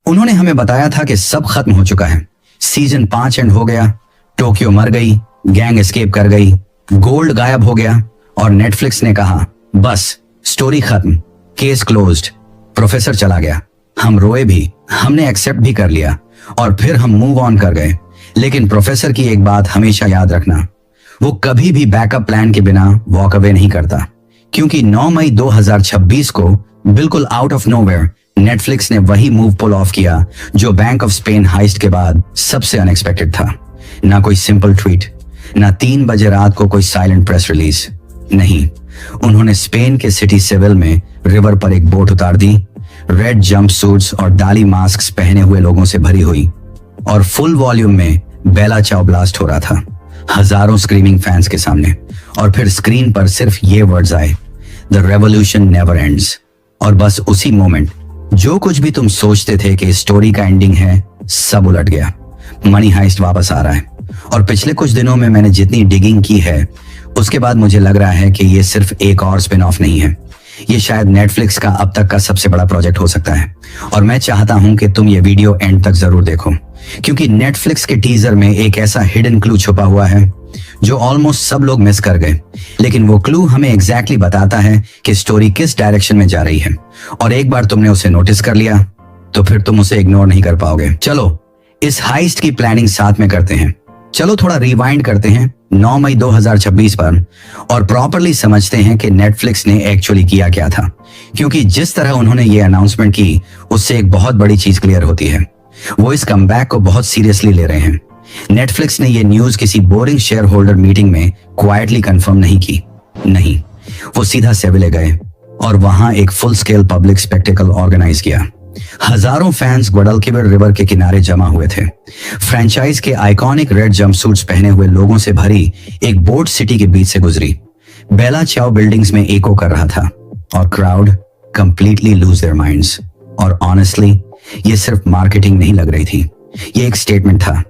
उन्होंने हमें बताया था कि सब खत्म हो चुका है, सीजन 5 एंड हो गया, टोक्यो मर गई, गैंग एस्केप कर गई, गोल्ड गायब हो गया और नेटफ्लिक्स ने कहा बस स्टोरी खत्म, केस क्लोज्ड, प्रोफेसर चला गया। हम रोए भी, हमने एक्सेप्ट भी कर लिया और फिर हम मूव ऑन कर गए। लेकिन प्रोफेसर की एक बात हमेशा याद रखना, वो कभी भी बैकअप प्लान के बिना वॉक अवे नहीं करता, क्योंकि 9 मई 2026 को बिल्कुल आउट ऑफ नोवेयर नेटफ्लिक्स ने वही मूव पुल ऑफ किया जो बैंक ऑफ स्पेन हाइस्ट के बाद सबसे अनएक्सपेक्टेड था। ना कोई सिंपल ट्वीट, ना 3 बजे रात को कोई साइलेंट प्रेस रिलीज, नहीं, उन्होंने स्पेन के सिटी सेविल में रिवर पर एक बोट उतार दी, रेड जंप सूट्स और डाली मास्क पहने हुए लोगों से भरी हुई, और फुल वॉल्यूम में बेला चाओ ब्लास्ट हो रहा था, हजारों स्क्रीमिंग फैंस के सामने। और फिर स्क्रीन पर सिर्फ ये वर्ड्स आए, द रेवोल्यूशन नेवर एंड्स। और बस उसी मोमेंट जो कुछ भी तुम सोचते थे कि स्टोरी का एंडिंग है, सब उलट गया। मनी हाइस्ट वापस आ रहा है और पिछले कुछ दिनों में मैंने जितनी डिगिंग की है उसके बाद मुझे लग रहा है कि ये सिर्फ एक और स्पिन ऑफ नहीं है, ये शायद नेटफ्लिक्स का अब तक का सबसे बड़ा प्रोजेक्ट हो सकता है। और मैं चाहता हूं कि तुम ये वीडियो एंड तक जरूर देखो, क्योंकि नेटफ्लिक्स के टीजर में एक ऐसा हिडन क्लू छुपा हुआ है जो ऑलमोस्ट सब लोग मिस कर गए, लेकिन वो क्लू हमें एग्जैक्टली बताता है कि स्टोरी किस डायरेक्शन में जा रही है। और एक बार तुमने उसे नोटिस कर लिया तो फिर तुम उसे इग्नोर नहीं कर पाओगे। चलो इस हाइस्ट की प्लानिंग साथ में करते हैं। चलो थोड़ा रिवाइंड करते हैं 9 मई 2026 पर और प्रॉपरली समझते हैं कि नेटफ्लिक्स ने एक्चुअली किया क्या था, क्योंकि जिस तरह उन्होंने ये अनाउंसमेंट की उससे एक बहुत बड़ी चीज क्लियर होती है, वो इस कमबैक को बहुत सीरियसली ले रहे हैं। नेटफ्लिक्स ने ये न्यूज किसी बोरिंग शेयर होल्डर मीटिंग में क्वाइटली कंफर्म नहीं की, नहीं, वो सीधा सेविले गए और वहां एक full scale public spectacle organise किया। हजारों फैंस ग्वाडलक्विवर रिवर के किनारे जमा हुए थे। फ्रेंचाइज के आइकॉनिक रेड जंपसूट्स पहने हुए लोगों से भरी एक बोट सिटी के बीच से गुजरी। बेला चाओ बिल्डिंग्स में एको कर रहा था और crowd completely lose their minds. और ऑनेस्टली ये सिर्फ मार्केटिंग नहीं लग रही थी, ये एक स्टेटमेंट था।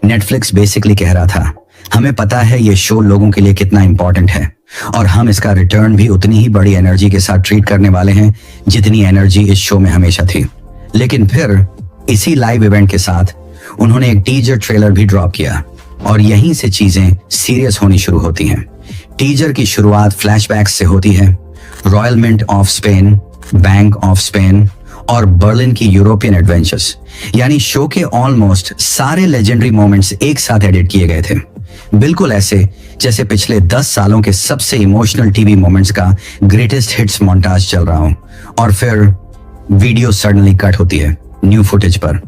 नेटफ्लिक्स बेसिकली कह रहा था, हमें पता है ये शो लोगों के लिए कितना इंपॉर्टेंट है और हम इसका रिटर्न भी उतनी ही बड़ी एनर्जी के साथ ट्रीट करने वाले हैं जितनी एनर्जी इस शो में हमेशा थी। लेकिन फिर इसी लाइव इवेंट के साथ उन्होंने एक टीजर ट्रेलर भी ड्रॉप किया और यहीं से चीजें सीरियस होनी शुरू होती हैं। टीजर की शुरुआत फ्लैशबैक्स से होती है, royal mint of Spain, bank of Spain और बर्लिन की यूरोपियन एडवेंचर्स, यानी शो के ऑलमोस्ट सारे लेजेंडरी मोमेंट्स एक साथ एडिट किए गए थे, बिल्कुल ऐसे जैसे पिछले 10 सालों के सबसे इमोशनल टीवी मोमेंट्स का ग्रेटेस्ट हिट्स मोन्टाज चल रहा हो। और फिर वीडियो सडनली कट होती है न्यू फुटेज पर,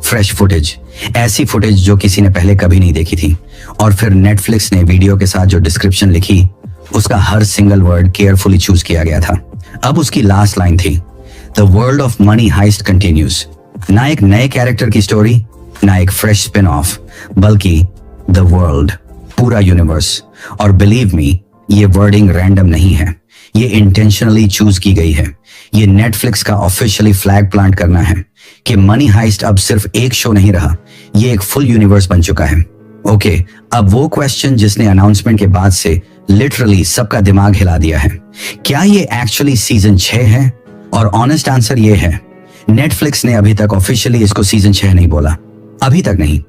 फ्रेश फुटेज, ऐसी फुटेज जो किसी ने पहले कभी नहीं देखी थी। और फिर नेटफ्लिक्स ने वीडियो के साथ जो डिस्क्रिप्शन लिखी उसका हर सिंगल वर्ड केयरफुली चूज किया गया था। अब उसकी लास्ट लाइन थी, the world of money heist continues. ना एक नए कैरेक्टर की स्टोरी, ना एक फ्रेश स्पिन ऑफ, बल्कि द वर्ल्ड, पूरा यूनिवर्स। और बिलीव मी, ये वर्डिंग रैंडम नहीं है, ये इंटेंशनली चूज की गई है। ये नेटफ्लिक्स का ऑफिशियली फ्लैग प्लांट करना है कि मनी हाइस्ट अब सिर्फ एक शो नहीं रहा, ये एक फुल यूनिवर्स बन चुका है। ओके, अब वो क्वेश्चन जिसने अनाउंसमेंट के बाद से लिटरली सबका दिमाग हिला दिया है, क्या ये एक्चुअली सीजन 6 है? और ऑनेस्ट आंसर ये है, नेटफ्लिक्स ने अभी तक ऑफिशियली इसको सीजन 6 नहीं बोला, अभी तक नहीं।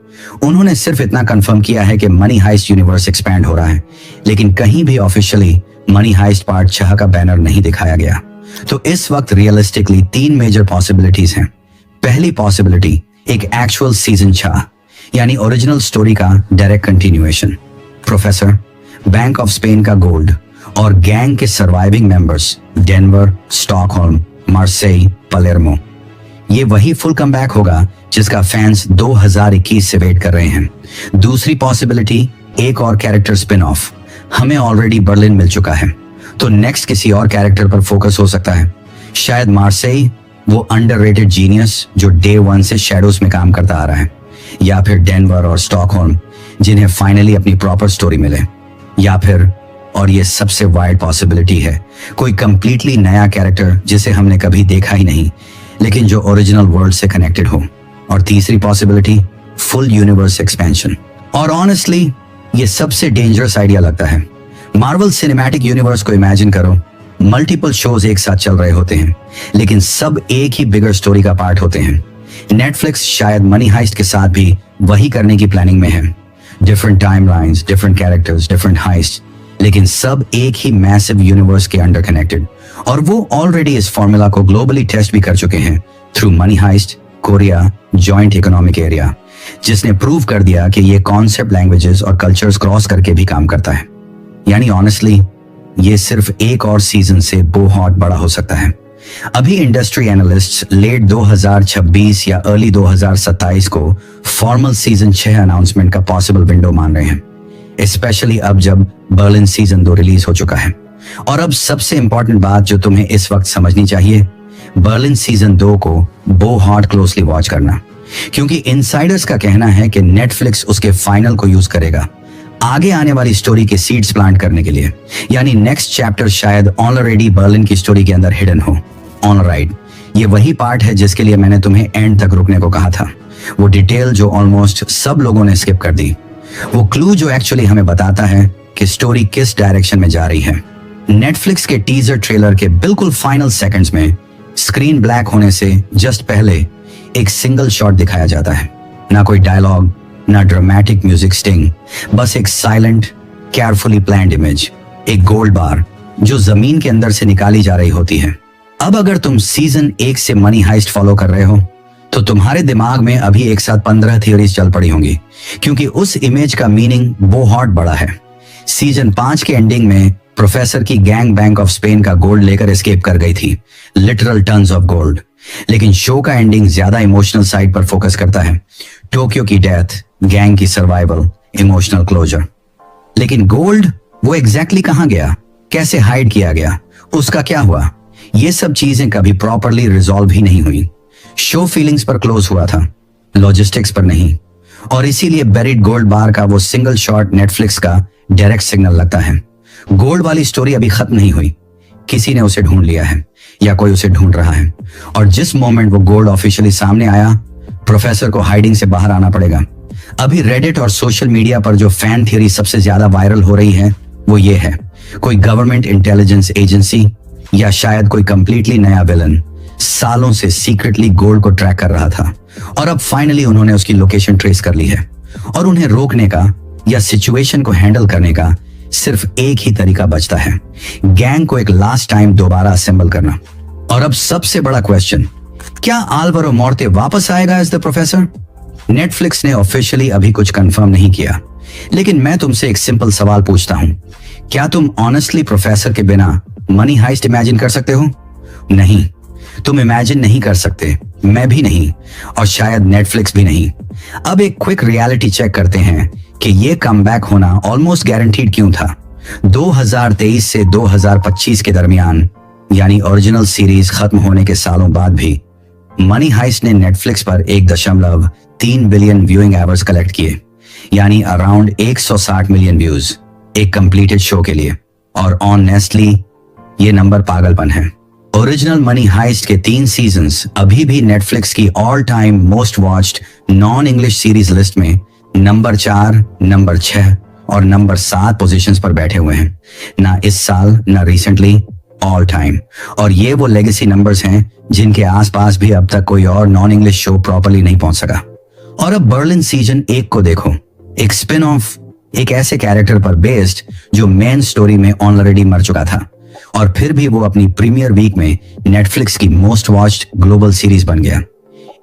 उन्होंने सिर्फ इतना कंफर्म किया है कि मनी हाइस्ट यूनिवर्स एक्सपैंड हो रहा है, लेकिन कहीं भी ऑफिशियली मनी हाइस्ट पार्ट 6 का बैनर नहीं दिखाया गया। तो इस वक्त रियलिस्टिकली 3 मेजर पॉसिबिलिटीज हैं। पहली पॉसिबिलिटी, एक एक्चुअल सीजन 6, यानी ओरिजिनल स्टोरी का direct continuation. Professor, bank of Spain का गोल्ड और गैंग के surviving members, Denver, Stockholm, Marseille, Palermo, ये वही फुल कमबैक होगा जिसका फैंस 2021 से वेट कर रहे हैं। दूसरी पॉसिबिलिटी, एक और कैरेक्टर स्पिन ऑफ। हमें ऑलरेडी बर्लिन मिल चुका है, तो नेक्स्ट किसी और कैरेक्टर पर फोकस हो सकता है। शायद मार्सेई, वो अंडररेटेड जीनियस जो डे 1 से शैडोज में काम करता आ रहा है, या फिर डेनवर और स्टॉकहोल्म जिन्हें फाइनली अपनी प्रॉपर स्टोरी मिले, या फिर, और ये सबसे वाइड पॉसिबिलिटी है, कोई कंप्लीटली नया कैरेक्टर जिसे हमने कभी देखा ही नहीं लेकिन जो ओरिजिनल वर्ल्ड से कनेक्टेड हो। और तीसरी पॉसिबिलिटी, फुल यूनिवर्स एक्सपेंशन। और ऑनेस्टली ये सबसे डेंजरस आइडिया लगता है। मार्वल सिनेमैटिक यूनिवर्स को इमेजिन करो, मल्टीपल शोज एक साथ चल रहे होते हैं लेकिन सब एक ही बिगर स्टोरी का पार्ट होते हैं। नेटफ्लिक्स शायद मनी हाइस्ट के साथ भी वही करने की प्लानिंग में है। Different timelines, different characters, different heist, लेकिन सब एक ही मैसिव यूनिवर्स के अंडर कनेक्टेड। और वो ऑलरेडी इस फॉर्मूला को ग्लोबली टेस्ट भी कर चुके हैं through money heist, Korea, joint economic area, जिसने प्रूव कर दिया कि ये कॉन्सेप्ट लैंग्वेजेस और कल्चर्स क्रॉस करके भी काम करता है। यानी ऑनेस्टली ये सिर्फ एक और सीजन से बहुत बड़ा हो सकता है। अभी इंडस्ट्री एनालिस्ट्स लेट 2026 या अर्ली 2027 को फॉर्मल सीजन 6 अनाउंसमेंट का पॉसिबल विंडो मान रहे हैं, स्पेशली अब जब बर्लिन सीजन 2 रिलीज हो चुका है। और अब सबसे इंपॉर्टेंट बात जो तुम्हें इस वक्त समझनी चाहिए, बर्लिन सीजन 2 को बहुत क्लोजली वॉच करना, क्योंकि इनसाइडर्स का कहना है कि नेटफ्लिक्स उसके फाइनल को यूज करेगा आगे आने वाली स्टोरी के सीड्स प्लांट करने के लिए। यानी नेक्स्ट चैप्टर शायद ऑलरेडी बर्लिन की स्टोरी के अंदर हिडन हो। ऑलराइट, ये वही पार्ट है जिसके लिए मैंने तुम्हें एंड तक रुकने को कहा था। वो डिटेल जो ऑलमोस्ट सब लोगों ने स्किप कर दी, वो क्लू जो एक्चुअली हमें बताता है कि स्टोरी किस डायरेक्शन में जा रही है। नेटफ्लिक्स के टीजर ट्रेलर के बिल्कुल फाइनल सेकंड्स में स्क्रीन ब्लैक होने से जस्ट पहले एक सिंगल शॉट दिखाया जाता है। ना कोई डायलॉग, ना ड्रामेटिक म्यूजिक स्टिंग, बस एक साइलेंट, केयरफुली प्लान्ड इमेज, एक गोल्ड बार जो जमीन के अंदर से निकाली जा रही होती है। अब अगर तुम सीजन 1 से मनी हाइस्ट फॉलो कर रहे हो तो तुम्हारे दिमाग में अभी एक साथ 15 थियोरीज चल पड़ी होंगी, क्योंकि उस इमेज का मीनिंग बहुत बड़ा है। सीजन 5 के एंडिंग में प्रोफेसर की गैंग बैंक ऑफ स्पेन का गोल्ड लेकर एस्केप कर गई थी, लिटरल टन्स ऑफ गोल्ड। लेकिन शो का एंडिंग ज्यादा इमोशनल साइड पर फोकस करता है। टोक्यो की डेथ, गैंग की सर्वाइवल, इमोशनल क्लोजर। लेकिन गोल्ड वो एग्जैक्टली कहां गया, कैसे हाइड किया गया, उसका क्या हुआ, ये सब चीजें कभी प्रॉपरली रिजॉल्व ही नहीं हुई। शो फीलिंग्स पर क्लोज हुआ था, लॉजिस्टिक्स पर नहीं। और इसीलिए बेरिड गोल्ड बार का वो सिंगल शॉट नेटफ्लिक्स का डायरेक्ट सिग्नल लगता है। गोल्ड वाली स्टोरी अभी खत्म नहीं हुई, किसी ने उसे ढूंढ लिया है या कोई उसे ढूंढ रहा है। और जिस मोमेंट वो गोल्ड ऑफिशियली सामने आया, प्रोफेसर को हाइडिंग से बाहर आना पड़ेगा। अभी रेडिट और सोशल मीडिया पर जो फैन थ्योरी सबसे ज्यादा वायरल हो रही है वो ये है, कोई गवर्नमेंट इंटेलिजेंस एजेंसी या शायद कोई कंप्लीटली नया विलन सालों से सीक्रेटली गोल्ड को ट्रैक कर रहा था और अब फाइनली उन्होंने उसकी लोकेशन ट्रेस कर ली है। और उन्हें रोकने का या सिचुएशन को हैंडल करने का सिर्फ एक ही तरीका बचता है, गैंग को एक लास्ट टाइम दोबारा असेंबल करना। और अब सबसे बड़ा क्वेश्चन, क्या आल्वारो मोर्ते वापस आएगा एज द प्रोफेसर? नेटफ्लिक्स ने ऑफिशियली अभी कुछ कंफर्म नहीं किया, लेकिन मैं तुमसे एक सिंपल सवाल पूछता हूं, क्या तुम ऑनेस्टली प्रोफेसर के बिना मनी हाइस्ट इमेजिन कर सकते हो? नहीं, तुम इमेजिन नहीं कर सकते, मैं भी नहीं, और शायद नेटफ्लिक्स भी नहीं। अब एक क्विक रियलिटी चेक करते हैं कि ये कमबैक होना ऑलमोस्ट गारंटीड क्यों था। 2023 से 2025 के दरमियान, यानी ओरिजिनल सीरीज खत्म होने के सालों बाद भी, मनी हाइस्ट ने नेटफ्लिक्स पर 1.3 बिलियन व्यूइंग आवर्स कलेक्ट किए, यानी अराउंड 160 मिलियन व्यूज एक कंप्लीटेड शो के लिए। और ऑनेस्टली ये नंबर पागलपन है। ओरिजिनल मनी हाइस्ट के 3 सीजन्स अभी भी नेटफ्लिक्स की all time most watched non English series list में नंबर 4, नंबर 6 और नंबर 7 पोजीशंस पर बैठे हुए हैं। ना इस साल, ना रिसेंटली, ऑल टाइम। और ये वो लेगेसी नंबर्स हैं जिनके आसपास भी अब तक कोई और नॉन इंग्लिश शो प्रॉपर्ली नहीं पहुंच सका। और अब बर्लिन सीजन 1 को देखो, एक स्पिन ऑफ, एक ऐसे कैरेक्टर पर बेस्ड जो मेन स्टोरी में ऑलरेडी मर चुका था, और फिर भी वो अपनी प्रीमियर वीक में नेटफ्लिक्स की मोस्ट वॉच्ड ग्लोबल सीरीज बन गया।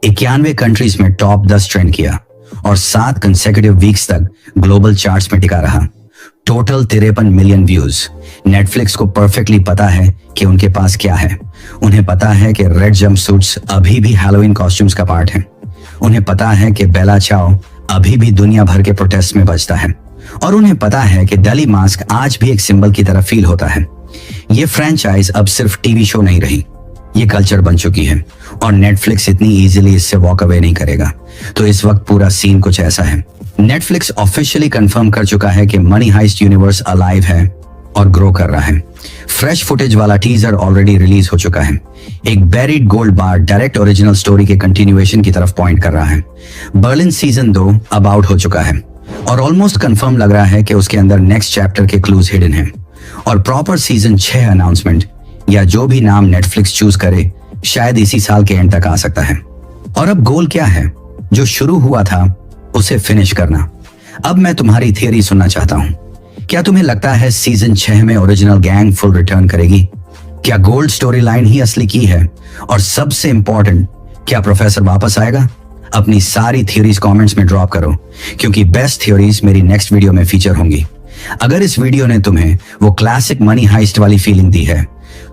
91 कंट्रीज में टॉप 10 ट्रेंड किया और 7 कंसेक्यूटिव वीक्स तक ग्लोबल चार्ट्स में टिका रहा। Total 53 million views. नेटफ्लिक्स को परफेक्टली पता है कि उनके पास क्या है। उन्हें पता है कि रेड जंपसूट्स अभी भी हैलोवीन कॉस्ट्यूम्स का पार्ट है। उन्हें पता है कि बेला चाओ अभी भी दुनिया भर के प्रोटेस्ट में बचता है, और उन्हें पता है कि डली मास्क आज भी एक सिंबल की तरह फील होता है। ये फ्रेंचाइज अब सिर्फ टीवी शो नहीं रही, ये कल्चर बन चुकी है, और नेटफ्लिक्स इतनी इजीली इससे वॉक अवे नहीं करेगा। तो इस वक्त पूरा सीन कुछ ऐसा है। नेटफ्लिक्स ऑफिशियली कंफर्म कर चुका है कि मनी हाइस्ट यूनिवर्स अलाइव है और ग्रो कर रहा है। फ्रेश फुटेज वाला टीजर ऑलरेडी रिलीज हो चुका है। एक buried gold bar direct original story के कंटिन्यूएशन की तरफ पॉइंट कर रहा है। बर्लिन सीजन 2 अब आउट हो चुका है और ऑलमोस्ट कंफर्म लग रहा है कि उसके अंदर नेक्स्ट चैप्टर के क्लूज हिडन हैं। और प्रॉपर सीजन 6 अनाउंसमेंट या जो भी नाम नेटफ्लिक्स चूज करे शायद इसी साल के एंड तक आ सकता है। और अब गोल क्या है? जो शुरू हुआ था उसे फिनिश करना। अब मैं तुम्हारी थियरी सुनना चाहता हूं। क्या तुम्हें लगता है सीजन 6 में ओरिजिनल गैंग फुल रिटर्न करेगी? क्या गोल्ड स्टोरी लाइन ही असली की है? और सबसे इंपॉर्टेंट, क्या प्रोफेसर वापस आएगा? अपनी सारी थ्योरीज कमेंट्स में ड्रॉप करो, क्योंकि बेस्ट थ्योरीज मेरी नेक्स्ट वीडियो में फीचर होंगी। अगर इस वीडियो ने तुम्हें वो क्लासिक मनी हाइस्ट वाली फीलिंग दी है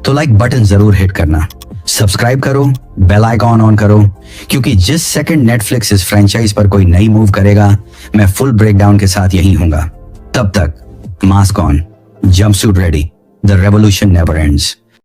तो लाइक बटन जरूर हिट करना, सब्सक्राइब करो, बेल आइकॉन ऑन करो, क्योंकि जिस सेकंड नेटफ्लिक्स इस फ्रेंचाइज पर कोई नई मूव करेगा मैं फुल ब्रेकडाउन के साथ यही हूंगा। तब तक mask on, jumpsuit ready, the revolution never ends.